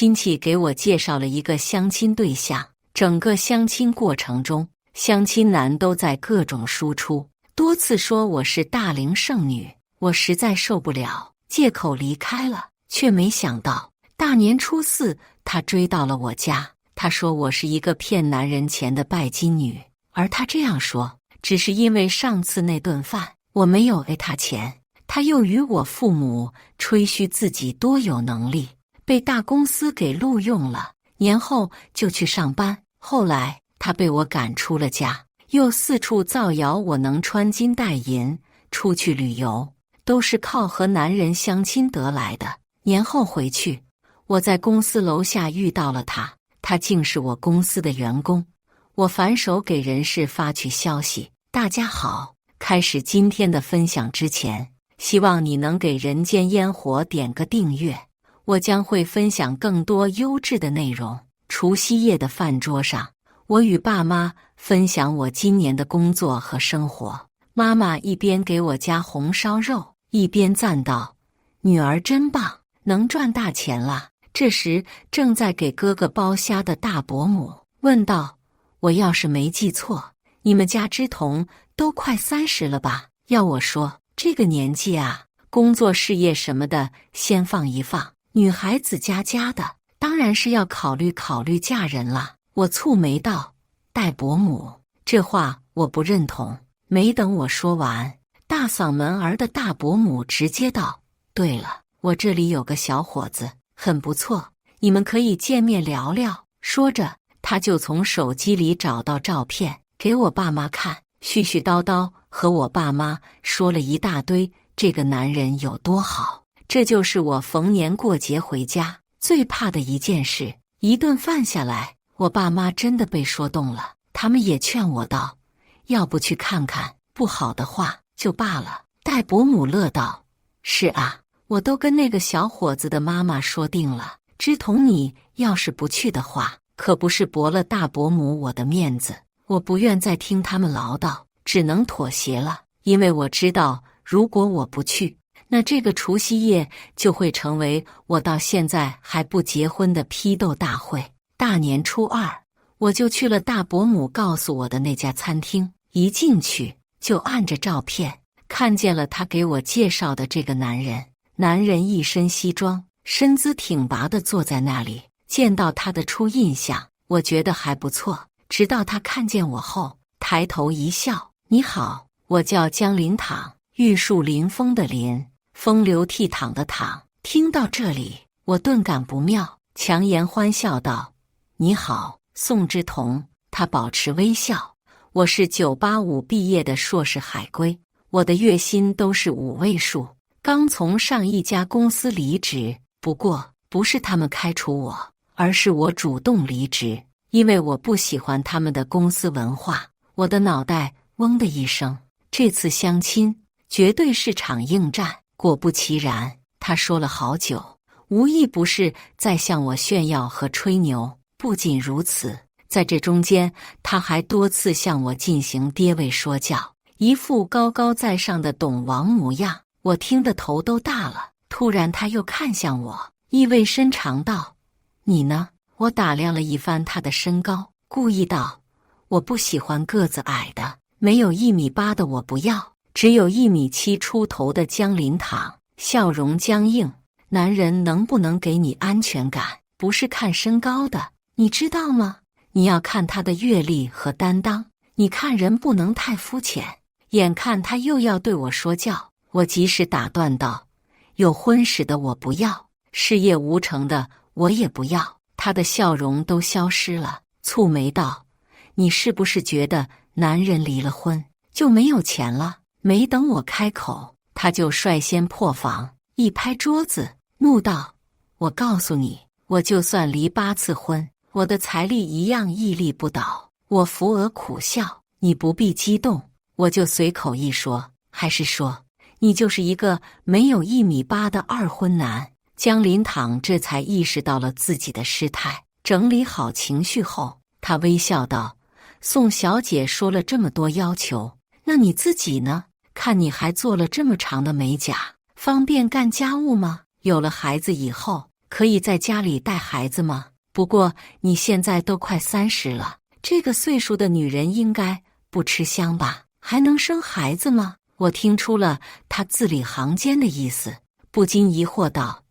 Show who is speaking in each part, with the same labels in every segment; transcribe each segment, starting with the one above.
Speaker 1: 亲戚给我介绍了一个相亲对象，整个相亲过程中，相亲男都在各种输出，多次说我是大龄剩女，我实在受不了，借口离开了。却没想到大年初四，他追到了我家。他说我是一个骗男人钱的拜金女，而他这样说，只是因为上次那顿饭我没有给他钱。他又与我父母吹嘘自己多有能力，被大公司给录用了，年后就去上班。后来他被我赶出了家，又四处造谣我能穿金戴银，出去旅游都是靠和男人相亲得来的。年后回去，我在公司楼下遇到了他，他竟是我公司的员工。我反手给人事发去消息：大家好，开始今天的分享之前，希望你能给人间烟火点个订阅，我将会分享更多优质的内容。除夕夜的饭桌上，我与爸妈分享我今年的工作和生活，妈妈一边给我夹红烧肉，一边赞道：女儿真棒，能赚大钱了。这时正在给哥哥剥虾的大伯母问道：我要是没记错，你们家之童都快30了吧？要我说，这个年纪啊，工作事业什么的先放一放，女孩子家的当然是要考虑嫁人了。我蹙眉道：大伯母，这话我不认同。没等我说完，大嗓门儿的大伯母直接道：对了，我这里有个小伙子很不错，你们可以见面聊聊。说着，他就从手机里找到照片给我爸妈看，絮絮叨叨和我爸妈说了一大堆这个男人有多好。这就是我逢年过节回家最怕的一件事。一顿饭下来，我爸妈真的被说动了，他们也劝我道：要不去看看，不好的话就罢了。戴伯母乐道：是啊，我都跟那个小伙子的妈妈说定了，知同你要是不去的话，可不是驳了大伯母我的面子。我不愿再听他们唠叨，只能妥协了，因为我知道如果我不去，那这个除夕夜就会成为我到现在还不结婚的批斗大会。大年初二，我就去了大伯母告诉我的那家餐厅，一进去就按着照片看见了他给我介绍的这个男人。男人一身西装，身姿挺拔地坐在那里。见到他的初印象，我觉得还不错，直到他看见我后，抬头一笑：你好，我叫江林淌，玉树临风的林，风流倜傥的淌。听到这里，我顿感不妙，强颜欢笑道：你好，宋之彤。他保持微笑：我是985毕业的硕士海归，我的月薪都是5位数，刚从上一家公司离职。不过不是他们开除我，而是我主动离职，因为我不喜欢他们的公司文化。我的脑袋嗡的一声，这次相亲绝对是场硬战。果不其然，他说了好久，无一不是在向我炫耀和吹牛。不仅如此，在这中间，他还多次向我进行跌位说教，一副高高在上的懂王模样。我听得头都大了。突然他又看向我，意味深长道：你呢？我打量了一番他的身高，故意道：我不喜欢个子矮的，没有1.8米的我不要，只有1.7米出头的江林淌。笑容僵硬：男人能不能给你安全感，不是看身高的，你知道吗？你要看他的阅历和担当，你看人不能太肤浅。眼看他又要对我说教，我及时打断道：有婚史的我不要，事业无成的我也不要。他的笑容都消失了，蹙眉道：你是不是觉得男人离了婚就没有钱了？没等我开口，他就率先破防，一拍桌子，怒道：我告诉你，我就算离8次婚，我的财力一样屹立不倒。我扶额苦笑：你不必激动，我就随口一说，还是说你就是一个没有1.8米的二婚男？江林淌这才意识到了自己的失态，整理好情绪后，他微笑道：宋小姐说了这么多要求，那你自己呢？看你还做了这么长的美甲，方便干家务吗？有了孩子以后，可以在家里带孩子吗？不过你现在都快30了，这个岁数的女人应该不吃香吧？还能生孩子吗？我听出了他字里行间的意思，不禁疑惑道：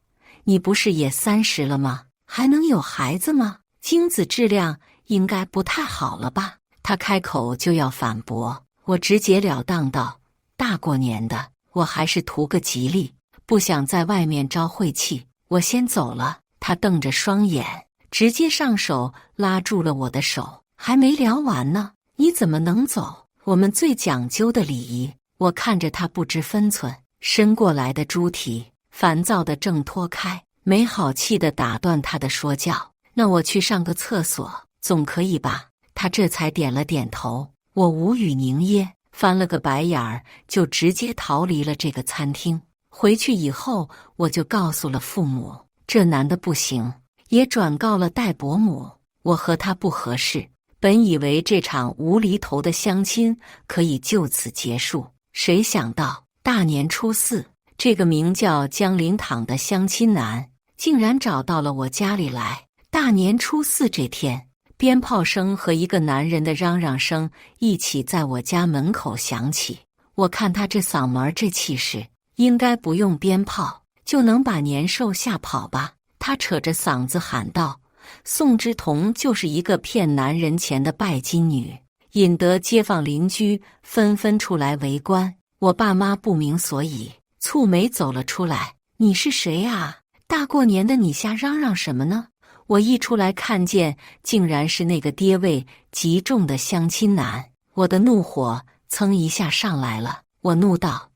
Speaker 1: 你不是也30了吗？还能有孩子吗？精子质量应该不太好了吧？他开口就要反驳，我直截了当道：大过年的，我还是图个吉利，不想在外面招晦气，我先走了。他瞪着双眼，直接上手拉住了我的手，还没聊完呢，你怎么能走？我们最讲究的礼仪。我看着他不知分寸伸过来的猪蹄，烦躁的挣脱开，没好气的打断他的说教：那我去上个厕所总可以吧？他这才点了点头。我无语凝噎，翻了个白眼儿，就直接逃离了这个餐厅。回去以后，我就告诉了父母，这男的不行，也转告了戴伯母，我和他不合适。本以为这场无厘头的相亲可以就此结束，谁想到大年初4，这个名叫江灵躺的相亲男竟然找到了我家里来。大年初4这天，鞭炮声和一个男人的嚷嚷声一起在我家门口响起。我看他这嗓门这气势，应该不用鞭炮就能把年兽吓跑吧。他扯着嗓子喊道：宋之彤就是一个骗男人钱的拜金女，引得街坊邻居纷纷出来围观。我爸妈不明所以，蹙眉走了出来：你是谁啊？大过年的你瞎嚷嚷什么呢？我一出来看见竟然是那个爹味极重的相亲男，我的怒火噌一下上来了。我怒道：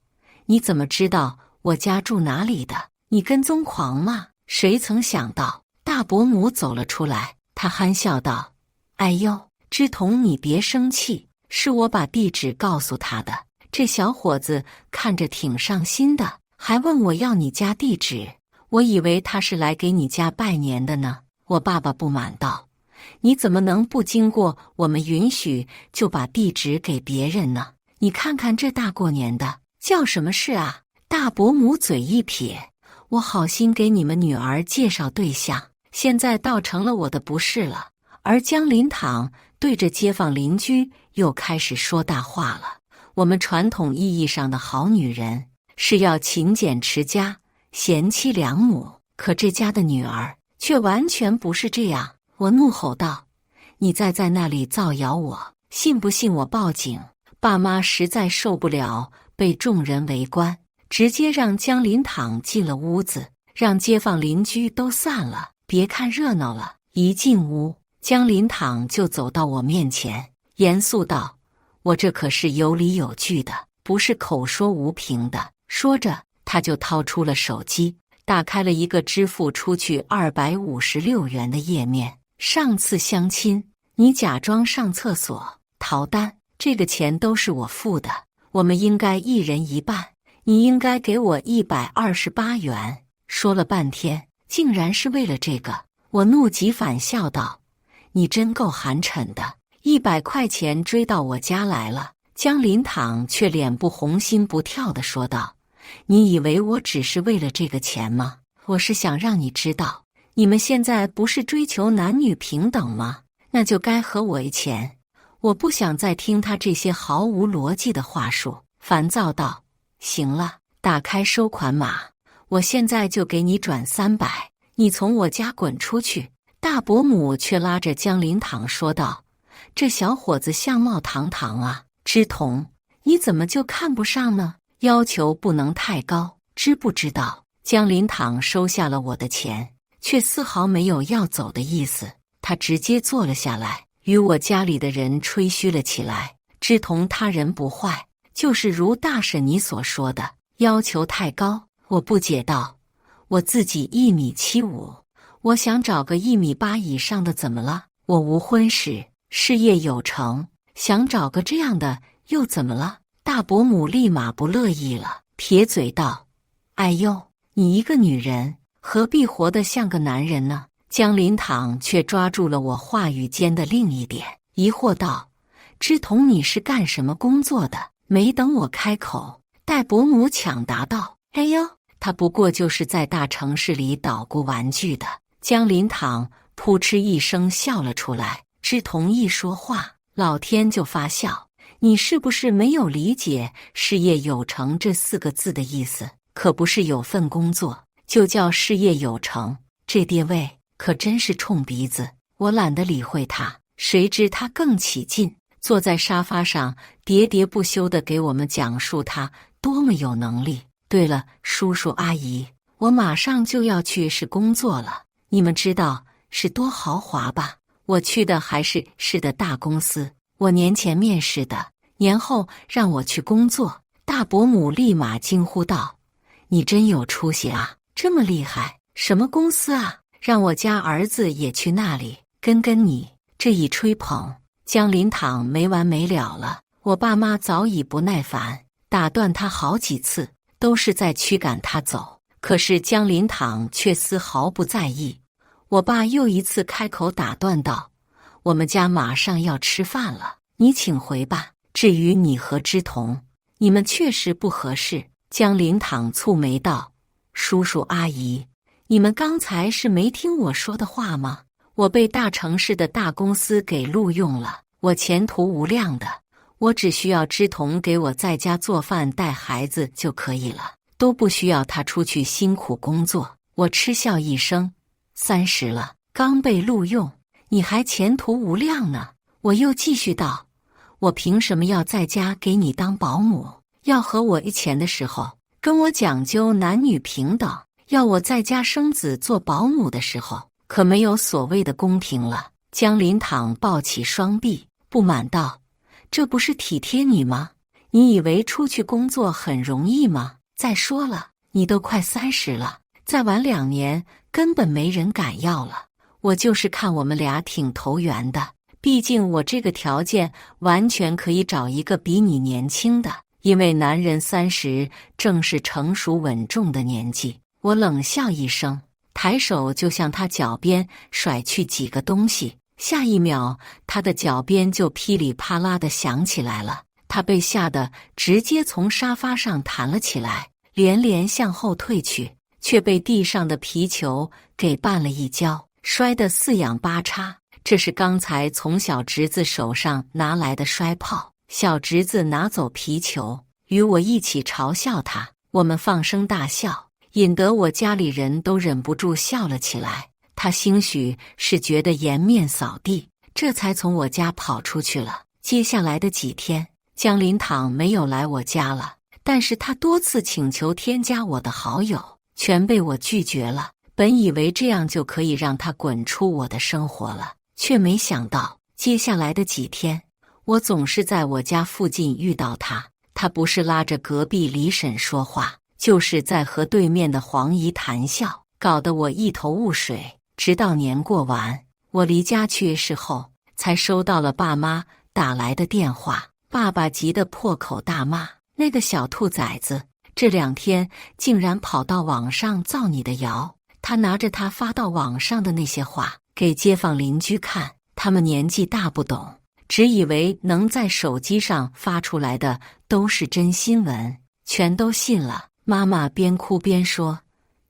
Speaker 1: 你怎么知道我家住哪里的？你跟踪狂吗？谁曾想到大伯母走了出来，她憨笑道：哎呦，之彤你别生气，是我把地址告诉他的。这小伙子看着挺上心的，还问我要你家地址，我以为他是来给你家拜年的呢。我爸爸不满道：你怎么能不经过我们允许就把地址给别人呢？你看看这大过年的叫什么事啊？大伯母嘴一撇：我好心给你们女儿介绍对象，现在倒成了我的不是了。而江林躺对着街坊邻居又开始说大话了：我们传统意义上的好女人是要勤俭持家，贤妻良母，可这家的女儿却完全不是这样。我怒吼道：你再在那里造谣我，信不信我报警？爸妈实在受不了被众人围观，直接让江林躺进了屋子，让街坊邻居都散了，别看热闹了。一进屋，江林躺就走到我面前，严肃道：我这可是有理有据的，不是口说无凭的。说着，他就掏出了手机，打开了一个支付出去256元的页面。上次相亲，你假装上厕所逃单，这个钱都是我付的，我们应该一人一半，你应该给我128元。说了半天，竟然是为了这个。我怒极反笑道：你真够寒碜的，100块钱追到我家来了。江林躺却脸不红心不跳地说道：你以为我只是为了这个钱吗？我是想让你知道，你们现在不是追求男女平等吗？那就该和我一钱。我不想再听他这些毫无逻辑的话术，烦躁道：行了，打开收款码，我现在就给你转300，你从我家滚出去。大伯母却拉着江林躺说道：这小伙子相貌堂堂啊，之彤，你怎么就看不上呢？要求不能太高，知不知道？江林躺收下了我的钱，却丝毫没有要走的意思，他直接坐了下来，与我家里的人吹嘘了起来：之彤他人不坏，就是如大婶你所说的，要求太高。我不解道：我自己1.75米，我想找个1.8米以上的怎么了？我无婚史，事业有成，想找个这样的又怎么了？大伯母立马不乐意了，撇嘴道：哎呦，你一个女人何必活得像个男人呢？江林躺却抓住了我话语间的另一点，疑惑道：之彤你是干什么工作的？没等我开口，戴伯母抢答道：哎呦，他不过就是在大城市里捣鼓玩具的。江林堂扑哧一声笑了出来。志同一说话，老天就发笑。你是不是没有理解事业有成这4个字的意思？可不是有份工作就叫事业有成。这爹味可真是冲鼻子。我懒得理会他，谁知他更起劲，坐在沙发上喋喋不休地给我们讲述他多么有能力。对了，叔叔阿姨，我马上就要去市工作了。你们知道是多豪华吧？我去的还是市的大公司。我年前面试的，年后让我去工作。大伯母立马惊呼道：“你真有出息啊，这么厉害！什么公司啊？让我家儿子也去那里跟你。”这一吹捧，江林堂没完没了了。我爸妈早已不耐烦，打断他好几次，都是在驱赶他走。可是江林堂却丝毫不在意。我爸又一次开口打断道：“我们家马上要吃饭了，你请回吧。至于你和之同，你们确实不合适。”江林堂蹙眉道：“叔叔阿姨，你们刚才是没听我说的话吗？我被大城市的大公司给录用了，我前途无量的，我只需要之同给我在家做饭带孩子就可以了，都不需要他出去辛苦工作。”我嗤笑一声：“30了，刚被录用，你还前途无量呢？”我又继续道：“我凭什么要在家给你当保姆？要和我一钱的时候，跟我讲究男女平等；要我在家生子做保姆的时候，可没有所谓的公平了。”江林堂抱起双臂，不满道：“这不是体贴你吗？你以为出去工作很容易吗？再说了，你都快30了，再晚2年，根本没人敢要了。我就是看我们俩挺投缘的，毕竟我这个条件完全可以找一个比你年轻的，因为男人30正是成熟稳重的年纪。”我冷笑一声，抬手就向他脚边甩去几个东西，下一秒他的脚边就噼里啪啦地响起来了。他被吓得直接从沙发上弹了起来，连连向后退去，却被地上的皮球给绊了一跤，摔得四仰八叉。这是刚才从小侄子手上拿来的摔炮。小侄子拿走皮球，与我一起嘲笑他，我们放声大笑，引得我家里人都忍不住笑了起来。他兴许是觉得颜面扫地，这才从我家跑出去了。接下来的几天，江林堂没有来我家了，但是他多次请求添加我的好友，全被我拒绝了。本以为这样就可以让他滚出我的生活了，却没想到接下来的几天，我总是在我家附近遇到他。他不是拉着隔壁李婶说话，就是在和对面的黄姨谈笑，搞得我一头雾水。直到年过完，我离家去世后，才收到了爸妈打来的电话。爸爸急得破口大骂：“那个小兔崽子，这2天竟然跑到网上造你的谣！”他拿着他发到网上的那些话给街坊邻居看，他们年纪大不懂，只以为能在手机上发出来的都是真新闻，全都信了。妈妈边哭边说：“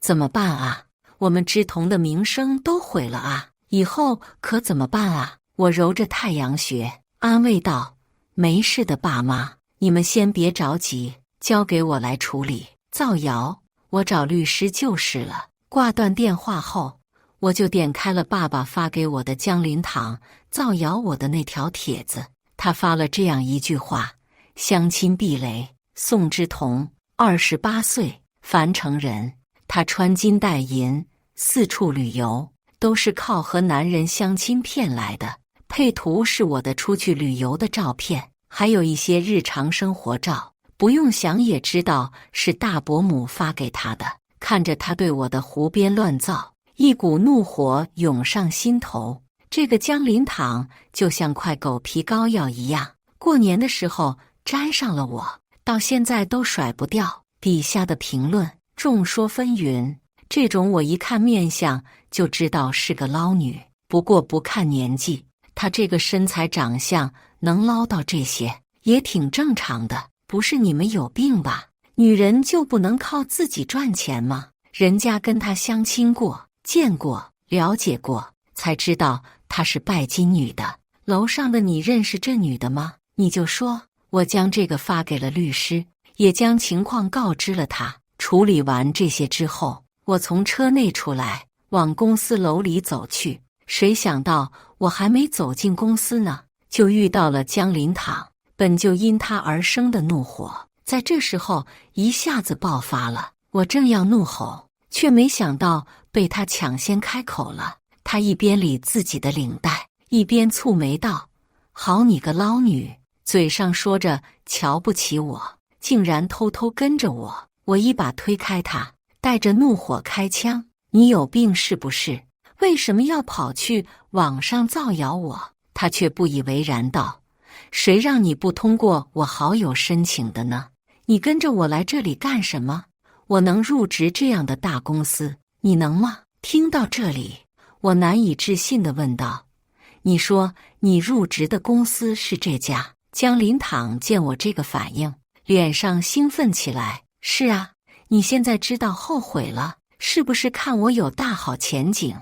Speaker 1: 怎么办啊？我们之同的名声都毁了啊！以后可怎么办啊？”我揉着太阳穴，安慰道：“没事的，爸妈，你们先别着急，交给我来处理。造谣，我找律师就是了。”挂断电话后，我就点开了爸爸发给我的江林堂造谣我的那条帖子。他发了这样一句话：“相亲避雷，宋之同，28岁，樊城人。他穿金戴银，四处旅游，都是靠和男人相亲骗来的。配图是我的出去旅游的照片，还有一些日常生活照，不用想也知道是大伯母发给他的。”看着他对我的胡编乱造，一股怒火涌上心头。这个江林堂就像块狗皮膏药一样，过年的时候沾上了我，到现在都甩不掉。底下的评论众说纷纭，这种我一看面相就知道是个捞女。不过不看年纪，她这个身材长相能捞到这些也挺正常的，不是你们有病吧？女人就不能靠自己赚钱吗？人家跟她相亲过，见过，了解过，才知道她是拜金女的。楼上的你认识这女的吗？你就说。我将这个发给了律师，也将情况告知了他。处理完这些之后，我从车内出来，往公司楼里走去。谁想到我还没走进公司呢，就遇到了江林堂。本就因他而生的怒火，在这时候一下子爆发了。我正要怒吼，却没想到被他抢先开口了。他一边理自己的领带，一边蹙眉道：“好你个捞女！”嘴上说着瞧不起我，竟然偷偷跟着我。我一把推开他，带着怒火开枪：“你有病是不是？为什么要跑去网上造谣我？”他却不以为然道：“谁让你不通过我好友申请的呢？你跟着我来这里干什么？我能入职这样的大公司，你能吗？”听到这里，我难以置信地问道：“你说你入职的公司是这家？”江林堂见我这个反应，脸上兴奋起来：“是啊，你现在知道后悔了，是不是看我有大好前景？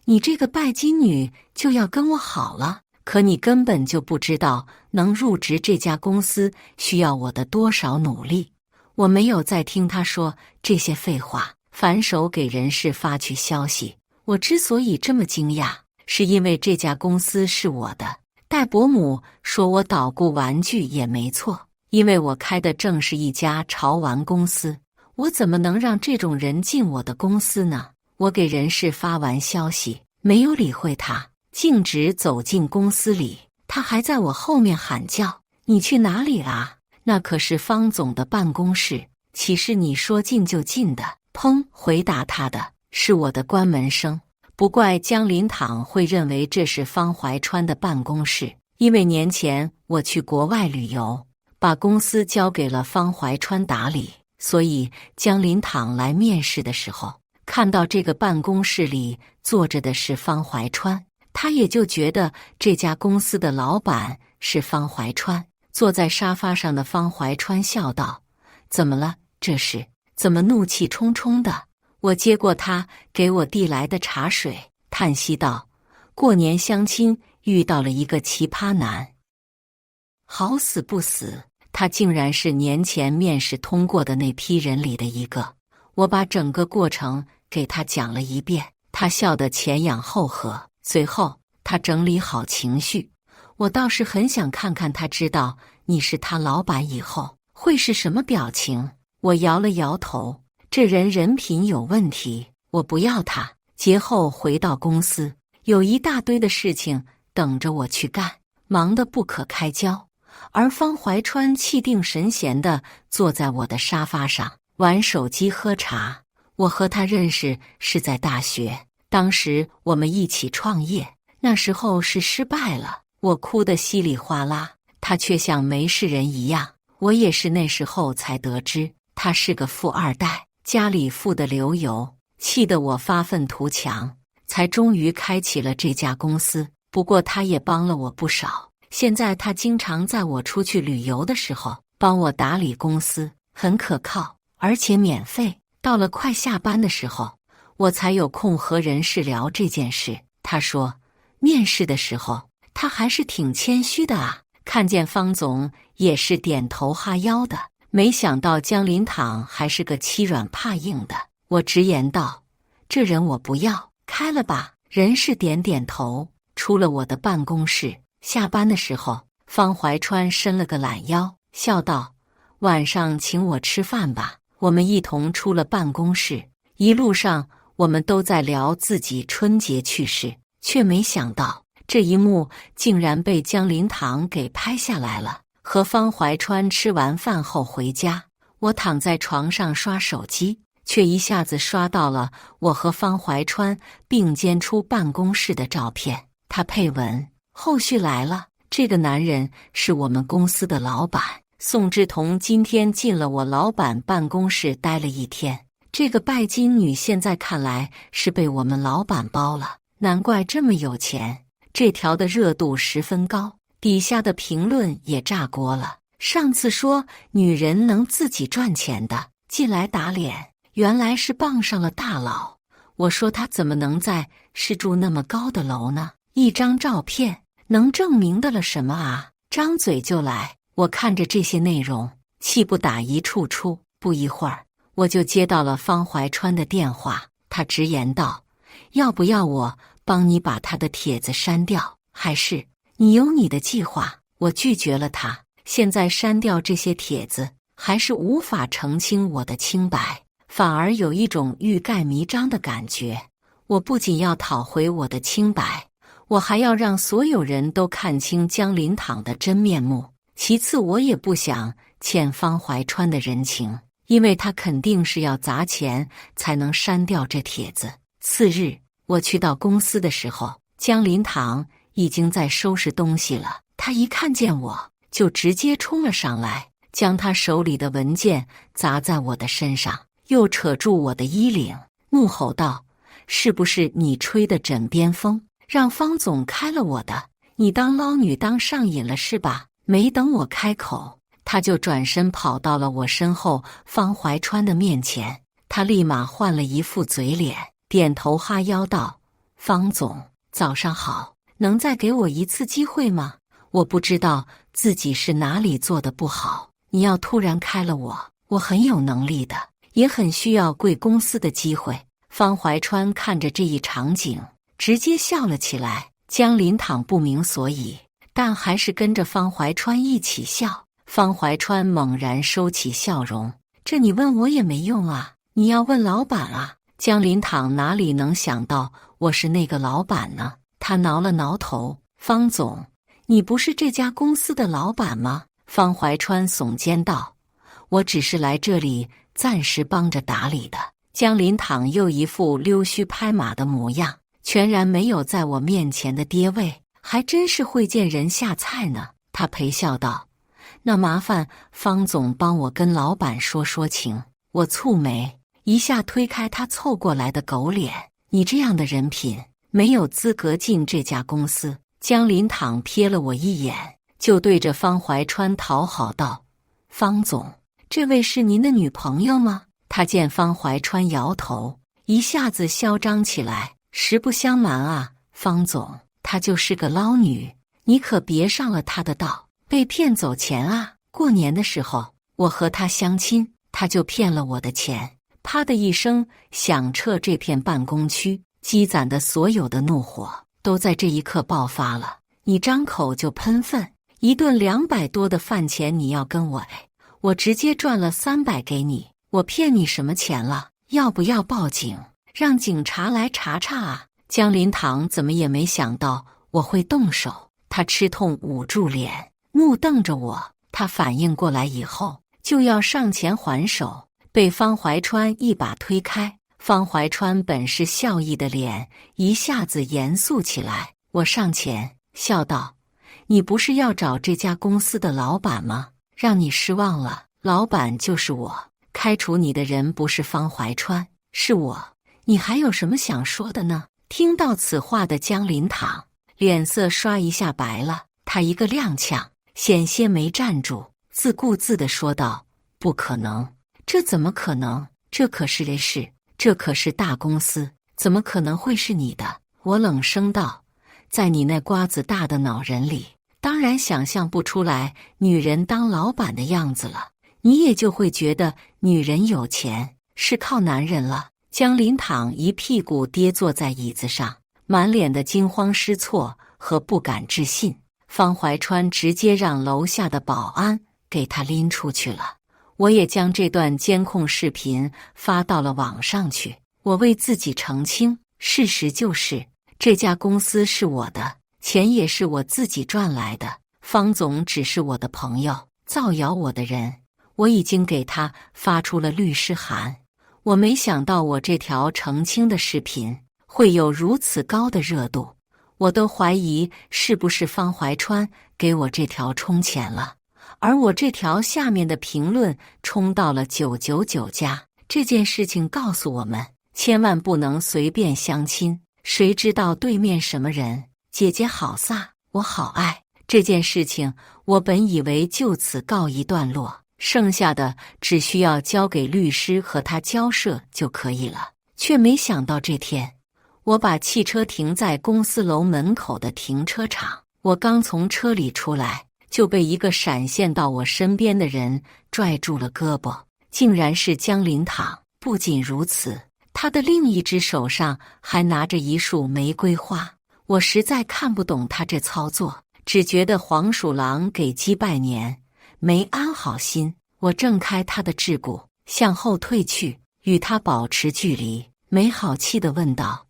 Speaker 1: 你这个拜金女就要跟我好了？可你根本就不知道能入职这家公司需要我的多少努力。”我没有再听他说这些废话，反手给人事发去消息。我之所以这么惊讶，是因为这家公司是我的。戴伯母说我捣鼓玩具也没错，因为我开的正是一家潮玩公司，我怎么能让这种人进我的公司呢？我给人事发完消息，没有理会他，径直走进公司里。他还在我后面喊叫：“你去哪里啊？那可是方总的办公室，岂是你说进就进的？”砰！回答他的是我的关门声。不怪江林堂会认为这是方怀川的办公室，因为年前我去国外旅游，把公司交给了方怀川打理，所以江林堂来面试的时候，看到这个办公室里坐着的是方怀川，他也就觉得这家公司的老板是方怀川。坐在沙发上的方怀川笑道：“怎么了？这是怎么怒气冲冲的？”我接过他给我递来的茶水，叹息道：“过年相亲遇到了一个奇葩男，好死不死，他竟然是年前面试通过的那批人里的一个。”我把整个过程给他讲了一遍，他笑得前仰后合。随后他整理好情绪，我倒是很想看看他知道你是他老板以后会是什么表情。我摇了摇头，这人人品有问题，我不要他。节后回到公司，有一大堆的事情等着我去干，忙得不可开交。而方怀川气定神闲地坐在我的沙发上，玩手机喝茶。我和他认识是在大学，当时我们一起创业，那时候是失败了，我哭得稀里哗啦，他却像没事人一样。我也是那时候才得知他是个富二代，家里富得流油，气得我发愤图强，才终于开启了这家公司。不过他也帮了我不少，现在他经常在我出去旅游的时候帮我打理公司，很可靠，而且免费。到了快下班的时候，我才有空和人事聊这件事。他说，面试的时候他还是挺谦虚的啊，看见方总也是点头哈腰的。没想到江林堂还是个欺软怕硬的。我直言道，这人我不要，开了吧。人事点点头，出了我的办公室。下班的时候，方怀川伸了个懒腰，笑道，晚上请我吃饭吧。我们一同出了办公室，一路上我们都在聊自己春节趣事，却没想到这一幕竟然被江林堂给拍下来了。和方怀川吃完饭后回家，我躺在床上刷手机，却一下子刷到了我和方怀川并肩出办公室的照片。他配文，后续来了，这个男人是我们公司的老板宋志同，今天进了我老板办公室待了一天。这个拜金女现在看来是被我们老板包了，难怪这么有钱。这条的热度十分高，底下的评论也炸锅了。上次说女人能自己赚钱的，进来打脸，原来是傍上了大佬。我说他怎么能在是住那么高的楼呢？一张照片能证明的了什么啊？张嘴就来。我看着这些内容，气不打一处出。不一会儿，我就接到了方怀川的电话，他直言道：要不要我帮你把他的帖子删掉？还是你有你的计划？我拒绝了他。现在删掉这些帖子，还是无法澄清我的清白，反而有一种欲盖弥彰的感觉。我不仅要讨回我的清白，我还要让所有人都看清江林躺的真面目。其次，我也不想欠方怀川的人情，因为他肯定是要砸钱才能删掉这帖子。次日，我去到公司的时候，江林躺已经在收拾东西了。他一看见我，就直接冲了上来，将他手里的文件砸在我的身上，又扯住我的衣领，怒吼道：是不是你吹的枕边风，让方总开了我的？你当捞女当上瘾了是吧？没等我开口，他就转身跑到了我身后方怀川的面前。他立马换了一副嘴脸，点头哈腰道：方总，早上好，能再给我一次机会吗？我不知道自己是哪里做的不好，你要突然开了我很有能力的，也很需要贵公司的机会。方怀川看着这一场景，直接笑了起来。江林躺不明所以，但还是跟着方怀川一起笑。方怀川猛然收起笑容：这你问我也没用啊，你要问老板啊。江林躺哪里能想到我是那个老板呢？他挠了挠头：方总，你不是这家公司的老板吗？方怀川耸肩道：我只是来这里暂时帮着打理的。江林躺又一副溜须拍马的模样，全然没有在我面前的跌位，还真是会见人下菜呢。他陪笑道：那麻烦方总帮我跟老板说说情。我蹙眉，一下推开他凑过来的狗脸：你这样的人品，没有资格进这家公司。江林躺瞥了我一眼，就对着方怀川讨好道：方总，这位是您的女朋友吗？他见方怀川摇头，一下子嚣张起来：实不相瞒啊，方总，她就是个捞女，你可别上了她的当，被骗走钱啊。过年的时候，我和她相亲，她就骗了我的钱。啪的一声响彻这片办公区，积攒的所有的怒火都在这一刻爆发了。你张口就喷粪，一顿200多的饭钱你要跟我我直接赚了300给你，我骗你什么钱了？要不要报警，让警察来查查啊？江林躺怎么也没想到我会动手，他吃痛捂住脸，怒瞪着我。他反应过来以后，就要上前还手，被方怀川一把推开。方怀川本是笑意的脸一下子严肃起来。我上前笑道：你不是要找这家公司的老板吗？让你失望了，老板就是我，开除你的人不是方怀川，是我。你还有什么想说的呢？听到此话的江林躺脸色刷一下白了，他一个踉跄，险些没站住，自顾自地说道：不可能，这怎么可能？这可是雷氏，这可是大公司，怎么可能会是你的？我冷声道：在你那瓜子大的脑仁里，当然想象不出来女人当老板的样子了，你也就会觉得女人有钱是靠男人了。江林躺一屁股跌坐在椅子上，满脸的惊慌失措和不敢置信。方怀川直接让楼下的保安给他拎出去了。我也将这段监控视频发到了网上去。我为自己澄清，事实就是这家公司是我的，钱也是我自己赚来的。方总只是我的朋友，造谣我的人，我已经给他发出了律师函。我没想到我这条澄清的视频会有如此高的热度，我都怀疑是不是方怀川给我这条充钱了。而我这条下面的评论冲到了999加。这件事情告诉我们，千万不能随便相亲，谁知道对面什么人？姐姐好飒，我好爱。这件事情我本以为就此告一段落，剩下的只需要交给律师和他交涉就可以了。却没想到这天，我把汽车停在公司楼门口的停车场，我刚从车里出来，就被一个闪现到我身边的人拽住了胳膊，竟然是江林堂。不仅如此，他的另一只手上还拿着一束玫瑰花。我实在看不懂他这操作，只觉得黄鼠狼给鸡拜年，没安好心。我挣开他的桎梏，向后退去，与他保持距离，没好气地问道：“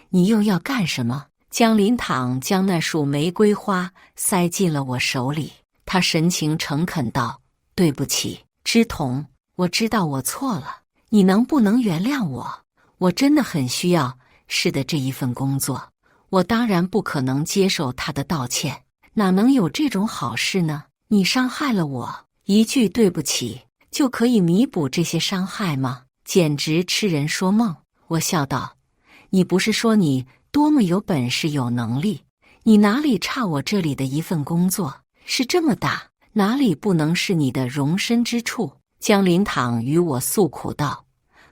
Speaker 1: 你又要干什么？”江林堂将那束玫瑰花塞进了我手里，他神情诚恳道：“对不起，知彤，我知道我错了，你能不能原谅我？我真的很需要是的这一份工作。”我当然不可能接受他的道歉，哪能有这种好事呢？你伤害了我，一句对不起就可以弥补这些伤害吗？简直痴人说梦。我笑道：“你不是说你多么有本事有能力？你哪里差我这里的一份工作？是这么大，哪里不能是你的容身之处？”江林堂与我诉苦道：“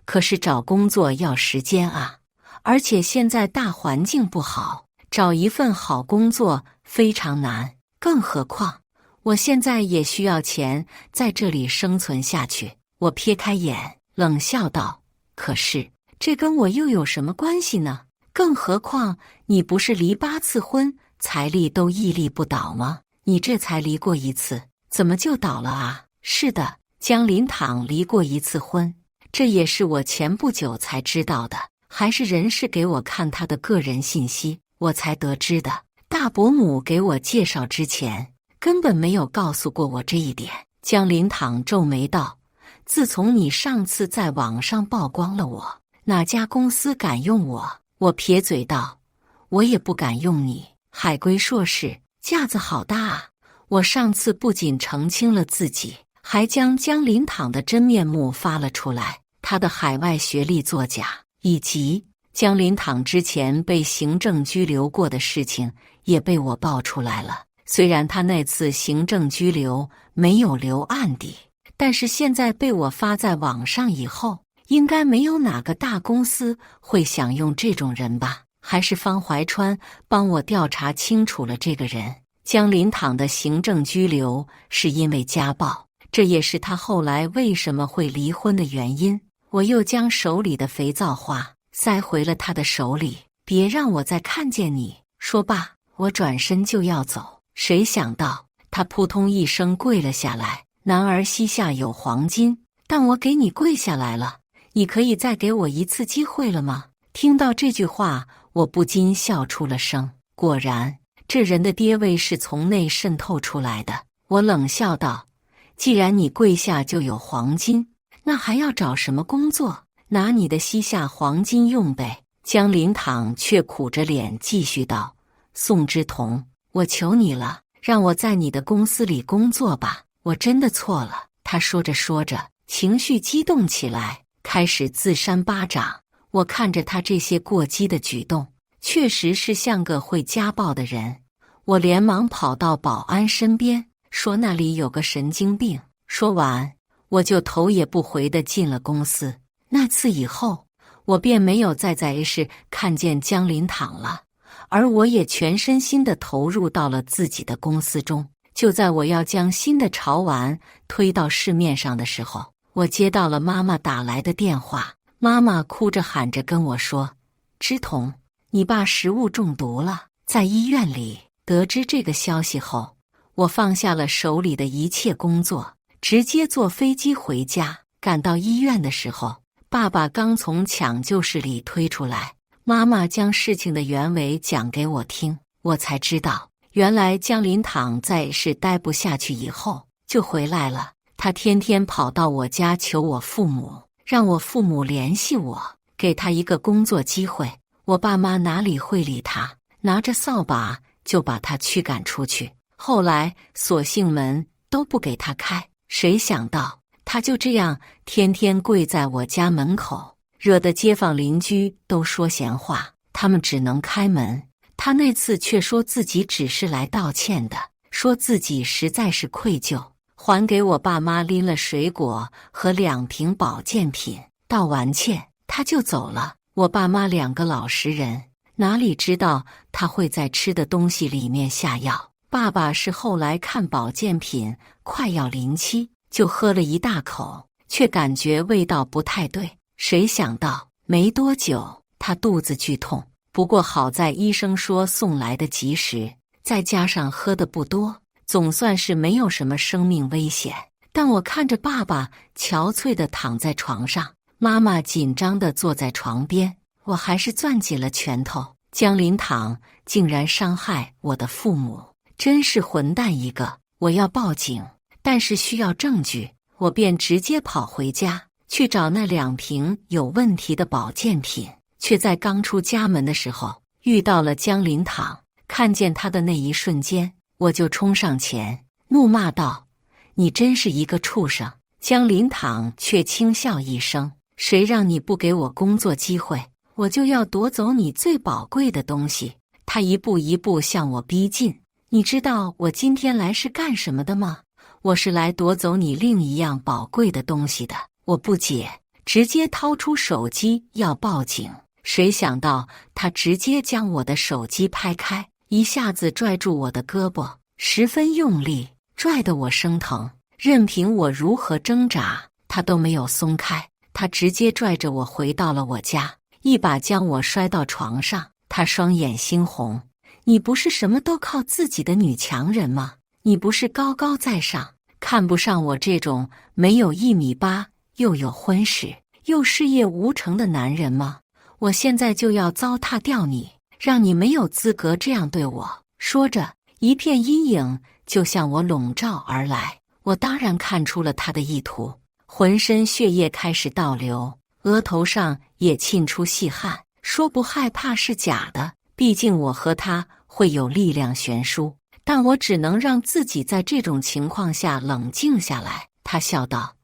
Speaker 1: 可是找工作要时间啊，而且现在大环境不好，找一份好工作非常难，更何况我现在也需要钱在这里生存下去。”我撇开眼，冷笑道：“可是这跟我又有什么关系呢？更何况你不是离8次婚，财力都屹立不倒吗？你这才离过1次，怎么就倒了啊？”是的，江林堂离过1次婚，这也是我前不久才知道的。还是人事给我看他的个人信息，我才得知的。大伯母给我介绍之前，根本没有告诉过我这一点。江林堂皱眉道：“自从你上次在网上曝光了我，哪家公司敢用我？”我撇嘴道：“我也不敢用你。海归硕士，架子好大啊！”我上次不仅澄清了自己，还将江林堂的真面目发了出来，他的海外学历作假，以及江林堂之前被行政拘留过的事情也被我爆出来了。虽然他那次行政拘留没有留案底，但是现在被我发在网上以后，应该没有哪个大公司会想用这种人吧？还是方怀川帮我调查清楚了这个人。江林堂的行政拘留是因为家暴，这也是他后来为什么会离婚的原因。我又将手里的肥皂花塞回了他的手里，别让我再看见你。说罢，我转身就要走，谁想到他扑通一声跪了下来。男儿膝下有黄金，但我给你跪下来了，你可以再给我一次机会了吗？听到这句话，我不禁笑出了声。果然，这人的爹味是从内渗透出来的。我冷笑道：“既然你跪下就有黄金，那还要找什么工作？拿你的膝下黄金用呗。”江林堂却苦着脸继续道：“宋之彤，我求你了，让我在你的公司里工作吧，我真的错了。”他说着说着，情绪激动起来，开始自扇巴掌。我看着他这些过激的举动，确实是像个会家暴的人。我连忙跑到保安身边，说那里有个神经病。说完，我就头也不回地进了公司。那次以后，我便没有再在 A 市看见江林堂了，而我也全身心地投入到了自己的公司中。就在我要将新的潮玩推到市面上的时候，我接到了妈妈打来的电话。妈妈哭着喊着跟我说：“之彤，你爸食物中毒了，在医院里。”得知这个消息后，我放下了手里的一切工作，直接坐飞机回家。赶到医院的时候，爸爸刚从抢救室里推出来。妈妈将事情的原委讲给我听，我才知道，原来江林堂在市待不下去以后就回来了。他天天跑到我家求我父母，让我父母联系我，给他一个工作机会。我爸妈哪里会理他，拿着扫把就把他驱赶出去。后来索性门都不给他开，谁想到他就这样天天跪在我家门口，惹得街坊邻居都说闲话，他们只能开门。他那次却说自己只是来道歉的，说自己实在是愧疚，还给我爸妈拎了水果和2瓶保健品，道完歉他就走了。我爸妈2个老实人，哪里知道他会在吃的东西里面下药。爸爸是后来看保健品快要临期，就喝了一大口，却感觉味道不太对。谁想到没多久他肚子剧痛，不过好在医生说送来的及时，再加上喝的不多，总算是没有什么生命危险。但我看着爸爸憔悴地躺在床上，妈妈紧张地坐在床边，我还是攥紧了拳头。江林堂竟然伤害我的父母，真是混蛋一个！我要报警，但是需要证据，我便直接跑回家去找那2瓶有问题的保健品，却在刚出家门的时候遇到了江林堂。看见他的那一瞬间，我就冲上前怒骂道：“你真是一个畜生！”江林堂却轻笑一声：“谁让你不给我工作机会，我就要夺走你最宝贵的东西。”他一步一步向我逼近。你知道我今天来是干什么的吗？我是来夺走你另一样宝贵的东西的。我不解，直接掏出手机要报警。谁想到他直接将我的手机拍开，一下子拽住我的胳膊，十分用力，拽得我生疼。任凭我如何挣扎，他都没有松开。他直接拽着我回到了我家，一把将我摔到床上。他双眼猩红：“你不是什么都靠自己的女强人吗？你不是高高在上，看不上我这种没有1.8米，又有婚史，又事业无成的男人吗？我现在就要糟蹋掉你，让你没有资格这样对我！”说着，一片阴影就向我笼罩而来。我当然看出了他的意图，浑身血液开始倒流，额头上也沁出细汗。说不害怕是假的，毕竟我和他会有力量悬殊，但我只能让自己在这种情况下冷静下来。他笑道：“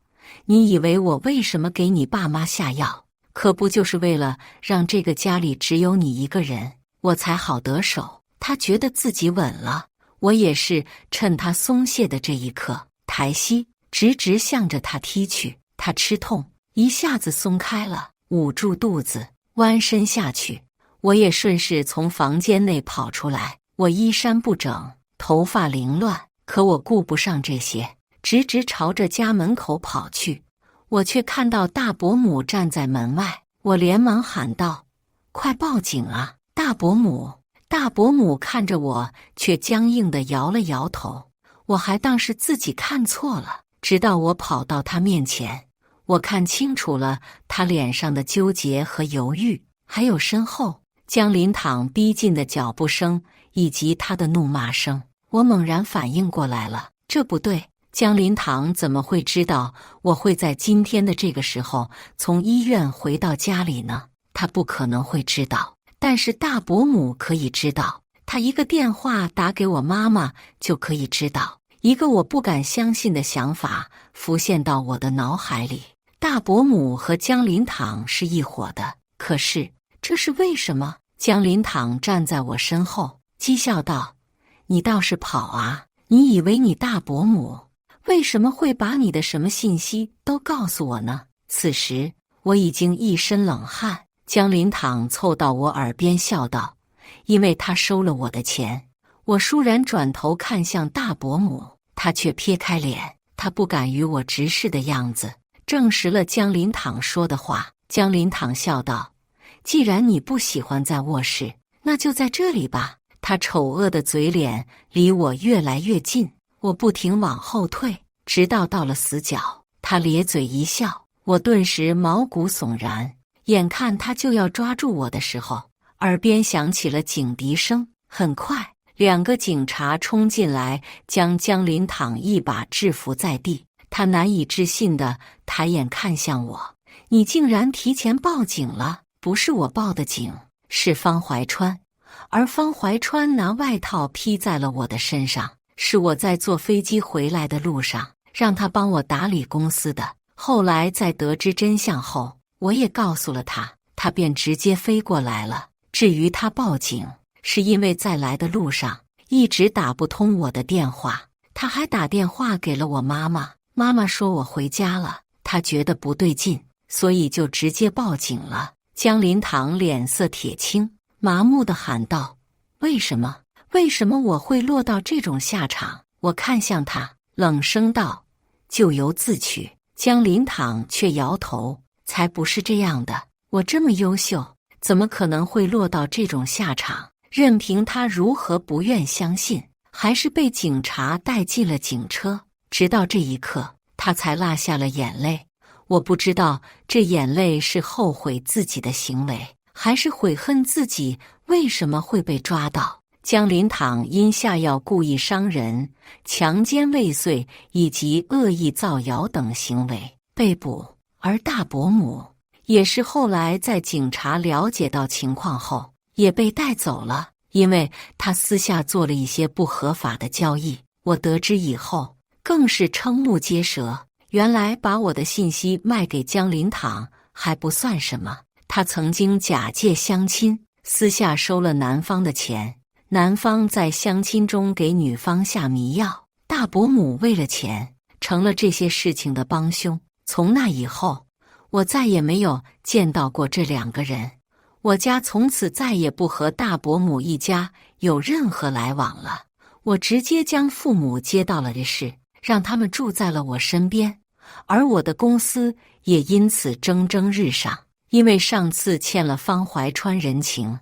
Speaker 1: 你以为我为什么给你爸妈下药？可不就是为了让这个家里只有你一个人，我才好得手。”他觉得自己稳了，我也是趁他松懈的这一刻，抬膝直直向着他踢去。他吃痛，一下子松开了，捂住肚子弯身下去。我也顺势从房间内跑出来，我衣衫不整，头发凌乱，可我顾不上这些，直直朝着家门口跑去。我却看到大伯母站在门外，我连忙喊道：“快报警啊，大伯母！”大伯母看着我，却僵硬地摇了摇头。我还当是自己看错了，直到我跑到他面前，我看清楚了他脸上的纠结和犹豫，还有身后江林堂逼近的脚步声以及他的怒骂声。我猛然反应过来了，这不对，江林堂怎么会知道我会在今天的这个时候从医院回到家里呢？他不可能会知道，但是大伯母可以知道，他一个电话打给我妈妈就可以知道。一个我不敢相信的想法浮现到我的脑海里，大伯母和江林堂是一伙的，可是这是为什么？江林堂站在我身后，讥笑道：“你倒是跑啊！你以为你大伯母为什么会把你的什么信息都告诉我呢？”此时我已经一身冷汗。江林堂凑到我耳边笑道：“因为他收了我的钱。”我倏然转头看向大伯母，他却撇开脸，他不敢与我直视的样子，证实了江林堂说的话。江林堂笑道：“既然你不喜欢在卧室，那就在这里吧。”他丑恶的嘴脸离我越来越近，我不停往后退，直到到了死角。他咧嘴一笑，我顿时毛骨悚然。眼看他就要抓住我的时候，耳边响起了警笛声。很快2个警察冲进来，将江林堂一把制服在地。他难以置信地抬眼看向我：“你竟然提前报警了！”不是我报的警，是方怀川。而方怀川拿外套披在了我的身上，是我在坐飞机回来的路上让他帮我打理公司的。后来在得知真相后，我也告诉了他，他便直接飞过来了。至于他报警，是因为在来的路上一直打不通我的电话。他还打电话给了我妈妈，妈妈说我回家了，他觉得不对劲，所以就直接报警了。江林堂脸色铁青，麻木地喊道：为什么？为什么我会落到这种下场？我看向他，冷声道：咎由自取。江林堂却摇头，才不是这样的，我这么优秀，怎么可能会落到这种下场？任凭他如何不愿相信，还是被警察带进了警车。直到这一刻，他才落下了眼泪。我不知道这眼泪是后悔自己的行为，还是悔恨自己为什么会被抓到。江林堂因下药故意伤人、强奸未遂以及恶意造谣等行为被捕，而大伯母也是后来在警察了解到情况后也被带走了，因为他私下做了一些不合法的交易。我得知以后更是瞠目结舌，原来把我的信息卖给江林堂还不算什么，他曾经假借相亲，私下收了男方的钱，男方在相亲中给女方下迷药，大伯母为了钱成了这些事情的帮凶。从那以后，我再也没有见到过这两个人，我家从此再也不和大伯母一家有任何来往了。我直接将父母接到了这市，让他们住在了我身边，而我的公司也因此蒸蒸日上。因为上次欠了方怀川人情，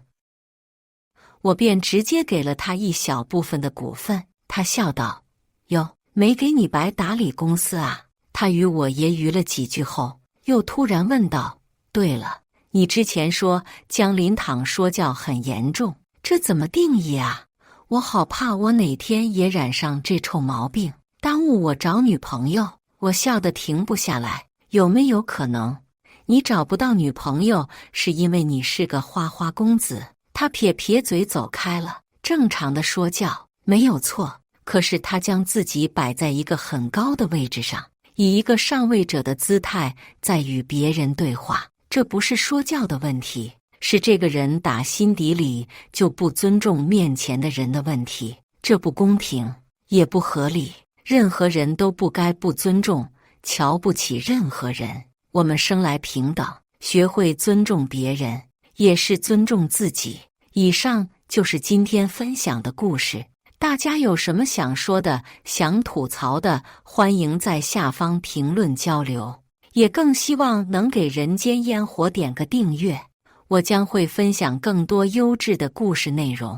Speaker 1: 我便直接给了他一小部分的股份。他笑道：哟，没给你白打理公司啊。他与我揶揄了几句后，又突然问道：对了，你之前说江林堂说教很严重，这怎么定义啊？我好怕我哪天也染上这臭毛病，耽误我找女朋友。我笑得停不下来。有没有可能你找不到女朋友是因为你是个花花公子？他撇撇嘴走开了。正常的说教没有错，可是他将自己摆在一个很高的位置上，以一个上位者的姿态在与别人对话，这不是说教的问题，是这个人打心底里就不尊重面前的人的问题。这不公平，也不合理，任何人都不该不尊重、瞧不起任何人。我们生来平等，学会尊重别人，也是尊重自己。以上就是今天分享的故事，大家有什么想说的、想吐槽的，欢迎在下方评论交流。也更希望能给人间烟火点个订阅，我将会分享更多优质的故事内容。